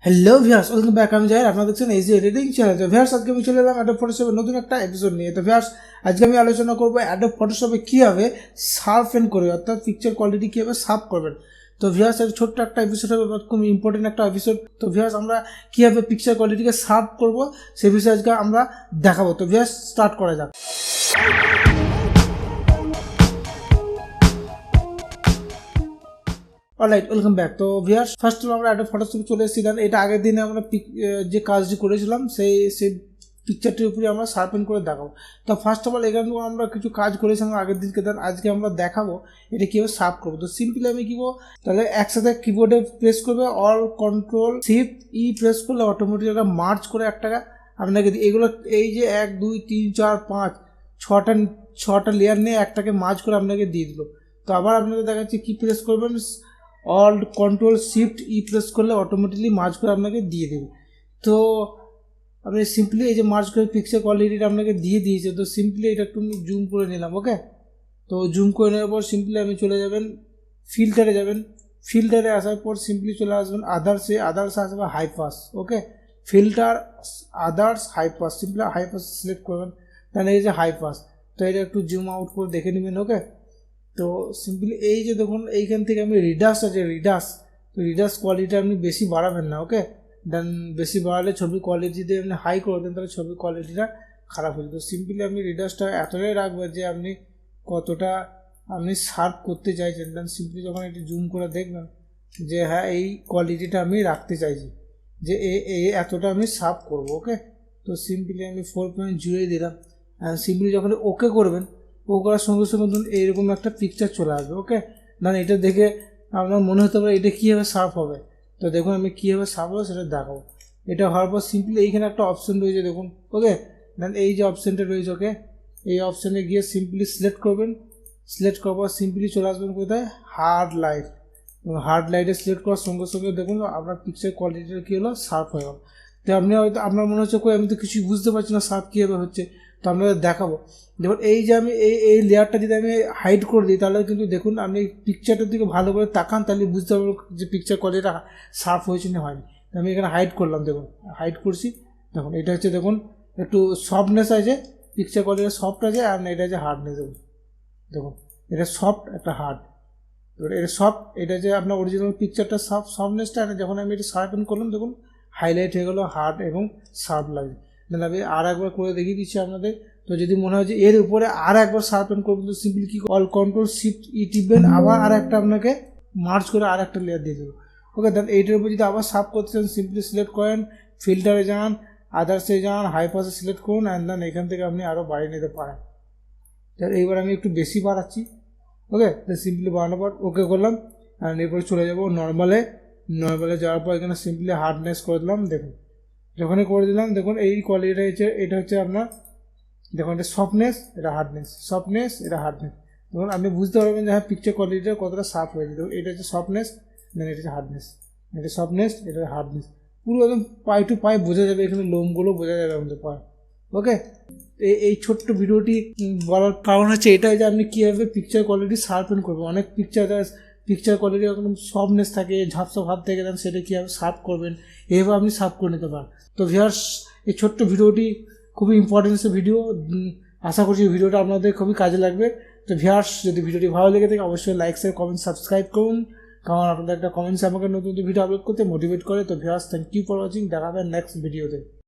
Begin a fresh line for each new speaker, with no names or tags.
Hello viewers, welcome back. আমি জাহির, আপনারা দেখছেন ইজি এডিটিং চ্যানেল। তো ভিউয়ার্স, আজকে আমি চলে এলাম অ্যাডোব ফটোশপের নতুন একটা এপিসোড নিয়ে। তো ভিউয়ার্স, আজকে আমি আলোচনা করবো অ্যাডোব ফটোশপে কীভাবে শার্পেন করবে, অর্থাৎ পিকচার কোয়ালিটি কীভাবে শার্প করবেন। তো ভিউয়ার্স, এর ছোট্ট একটা এপিসোড হবে, খুব ইম্পর্টেন্ট একটা এপিসোড। তো ভিউয়ার্স, আমরা কীভাবে পিকচার কোয়ালিটিকে শার্প করবো সে বিষয়ে আজকে আমরা দেখাবো। তো ভিউয়ার্স, স্টার্ট করা যাক। Alright, welcome back. তো ভিউয়ার্স, ফার্স্ট অফ আমরা একটা ফটোশপে চলে এসেছিলাম। এটা আগের দিনে আমরা যে কাজটি করেছিলাম সেই পিকচারটির উপরে আমরা শার্পেন করে দেখাবো। তো ফার্স্ট অফ অল এখানে আমরা কিছু কাজ করেছিলাম আগের দিনকে, দেন আজকে আমরা দেখাবো এটা কীভাবে শার্প করবো। তো সিম্পলি আমি কী করবো, তাহলে একসাথে কিবোর্ডে প্রেস করবে, all control Shift E press করলে অটোমেটিক একটা মার্চ করে একটা আপনাকে এগুলো এই যে 1 2 3 4 5 ছটা লেয়ার নিয়ে একটাকে মার্চ করে আপনাকে দিয়ে দিল। তো আবার আপনাদের দেখাচ্ছি কি প্রেস করবেন, Alt Control Shift E press করলে অটোমেটিকলি মার্জ করে আপনাকে দিয়ে দেবে। তো আপনি সিম্পলি এই যে মার্জ করে পিকচার কোয়ালিটিটা আপনাকে দিয়ে দিয়েছে। তো সিম্পলি এটা একটু আমি জুম করে নিলাম। ওকে, তো জুম করে নেওয়ার পর সিম্পলি আপনি চলে যাবেন ফিল্টারে, ফিল্টারে আসার পর সিম্পলি চলে আসবেন আদার্সে আসবে high pass. Okay, filter others high pass, simply high pass select করবেন, তাহলে এই যে হাই পাস। তো এটা একটু জুম আউট করে দেখে নেবেন। ওকে, তো সিম্পলি এই যে দেখুন এইখান থেকে আমি রিডাস আছে, তো রিডাস কোয়ালিটি আপনি বেশি বাড়াবেন না। ওকে, দেন বেশি বাড়ালে ছবি কোয়ালিটি যদি আপনি হাই করে দেন তাহলে ছবির কোয়ালিটিটা খারাপ হয়ে যায়। তো সিম্পলি আপনি রিডাসটা এতটাই রাখবেন যে আপনি কতটা আপনি শার্প করতে চাইছেন। দেন সিম্পলি যখন একটু জুম করে দেখবেন যে হ্যাঁ এই কোয়ালিটিটা আমি রাখতে চাইছি, যে এতটা আমি শার্প করবো। ওকে, তো সিম্পলি আমি 4.0 দিলাম। সিম্পলি যখন ওকে করবেন, ও করার সঙ্গে সঙ্গে ধরুন এইরকম একটা পিকচার চলে আসবে। ওকে, না এটা দেখে আপনার মনে হতে পারে এটা কীভাবে শার্প হবে। তো দেখুন আমি কীভাবে শার্প হবে সেটা দেখাবো। এটা হওয়ার পর সিম্পলি এইখানে একটা অপশান রয়েছে দেখুন। ওকে, দেন এই যে অপশানটা রয়েছে, ওকে এই অপশানে গিয়ে সিম্পলি সিলেক্ট করবেন। সিলেক্ট করার পর সিম্পলি চলে আসবেন কোথায়, হার্ড লাইট। হার্ড লাইটে সিলেক্ট করার সঙ্গে সঙ্গে দেখুন আপনার পিকচার কোয়ালিটিটা কী হলো, শার্প হয়ে গেল। তো আপনি হয়তো আপনার মনে হচ্ছে কই আমি তো কিছুই বুঝতে পারছি না শার্প কীভাবে হচ্ছে। তো আপনাদের দেখাবো। দেখুন এই যে আমি এই লেয়ারটা যদি আমি হাইড করে দিই তাহলে কিন্তু দেখুন আপনি পিকচারটার দিকে ভালো করে তাকান, তাহলে বুঝতে পারবেন যে পিকচার কোয়ালিটিটা শার্প হয়েছে না হয়নি। আমি এখানে হাইড করলাম, দেখুন হাইড করছি। দেখুন এটা হচ্ছে দেখুন একটু সফটনেস আছে, পিকচার কোয়ালিটি সফট আছে, আর এটা হচ্ছে হার্ডনেস। দেখুন এটা সফট একটা হার্ড। এবার এটা সফট, এটা যে আপনার অরিজিনাল পিকচারটা সফটনেসটা যখন আমি এটা শার্পেন করলাম দেখুন হাইলাইট হয়ে গেলো, হার্ড এবং শার্প লাগে। তাহলে আমি আর একবার করে দেখিয়ে দিচ্ছি আপনাদের। তো যদি মনে হয় যে এর উপরে আর একবার শার্পেন করবেন তো সিম্পলি কি অল কন্ট্রোল শিফট ই টিপবেন, আবার আর একটা আপনাকে মার্চ করে আর একটা লেয়ার দিয়ে দেবো। ওকে, দেন এইটার উপর যদি আবার শার্প করতে চান সিম্পলি সিলেক্ট করেন, ফিল্টারে যান, আদার্সে যান, হাই পাসে সিলেক্ট করুন, অ্যান্ড দেন এখান থেকে আপনি আরও বাড়িয়ে নিতে পারেন। তাহলে এইবার আমি একটু বেশি বাড়াচ্ছি। ওকে, তো সিম্পলি বাড়ানোর পর ওকে করলাম, অ্যান্ড এরপরে চলে যাবো নর্মালে যাওয়ার পর এখানে সিম্পলি হার্ডনেস করে দিলাম। দেখুন যখনই করে দিলাম দেখুন এই কোয়ালিটিটা হচ্ছে, এটা হচ্ছে আপনার দেখুন এটা সফটনেস, এটা হার্ডনেস, সফটনেস, এটা হার্ডনেস। দেখুন আপনি বুঝতে পারবেন যে হ্যাঁ পিকচার কোয়ালিটিটা কতটা শার্প হয়েছে। দেখুন এটা হচ্ছে সফটনেস, দেন এটা হচ্ছে হার্ডনেস, এটা সফটনেস, এটা হার্ডনেস, পুরো একদম পাই টু পাই বোঝা যাবে, এখানে লোমগুলো বোঝা যাবে আমাদের পায়। ওকে, এই ছোট্ট ভিডিওটি বলার কারণ হচ্ছে এটাই যে আপনি কীভাবে পিকচার কোয়ালিটি শার্পেন করবেন। অনেক পিকচার কোয়ালিটি একদম সফটনেস থাকে, ঝাপসা ভাব থেকে, দেন সেটা কীভাবে শার্প করবেন, এইভাবে আপনি শার্প করে নিতে পারেন। তো ভিউয়ার্স, এই ছোট্ট ভিডিওটি খুবই ইম্পর্টেন্স ভিডিও, আশা করছি ভিডিওটা আপনাদের খুবই কাজে লাগবে। তো ভিউয়ার্স, যদি ভিডিওটি ভালো লেগে থাকে অবশ্যই লাইক শেয়ার কমেন্ট সাবস্ক্রাইব করুন, কারণ আপনাদের একটা কমেন্টস আমাকে নতুন ভিডিও আপলোড করতে মোটিভেট করে। তো viewers, thank you for watching, দেখা হবে নেক্সট ভিডিওতে।